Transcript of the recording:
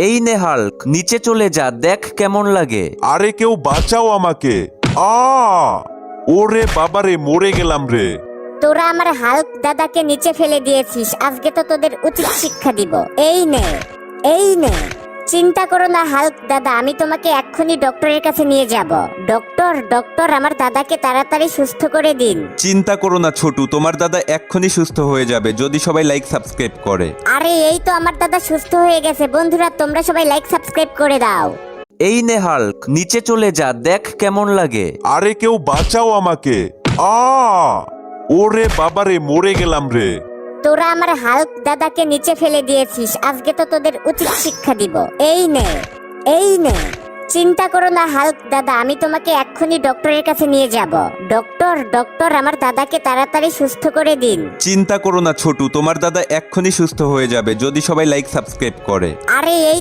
এই নে হাল্ক, নিচে চলে যা, দেখ কেমন লাগে। আরে কেউ বাঁচাও আমাকে। আ ওরে বাবারে, মরে গেলাম রে। তোরা আমার হাল্ক দাদাকে নিচে ফেলে দিয়েছিস, আজকে তো তোদের উচিত শিক্ষা দিব। এই নে, এই নে। চিন্তা করো না হাল্ক দাদা, আমি তোমাকে এক্ষুনি ডক্টরের কাছে নিয়ে যাব। ডক্টর, ডক্টর, আমার দাদাকে তাড়াতাড়ি সুস্থ করে দিন। চিন্তা করো না ছোটু, তোমার দাদা এক্ষুনি সুস্থ হয়ে যাবে যদি সবাই লাইক সাবস্ক্রাইব করে। আরে এই তো আমার দাদা সুস্থ হয়ে গেছে। বন্ধুরা তোমরা সবাই লাইক সাবস্ক্রাইব করে দাও। এই নে হাল্ক, নিচে চলে যা, দেখ কেমন লাগে। আরে কেউ বাঁচাও আমাকে। আ ওরে বাবারে, মরে গেলাম রে। তোরা আমার হাল্ক দাদাকে নিচে ফেলে দিয়েছিস, আজকে তো তোদের উচিত শিক্ষা দিব। এই নে, এই নে। চিন্তা করো না হাল্ক দাদা, আমি তোমাকে এক্ষুনি ডক্টরের কাছে নিয়ে যাব। ডক্টর, ডক্টর, আমার দাদাকে তাড়াতাড়ি সুস্থ করে দিন। চিন্তা করো না ছোটু, তোমার দাদা এক্ষুনি সুস্থ হয়ে যাবে যদি সবাই লাইক সাবস্ক্রাইব করে। আরে এই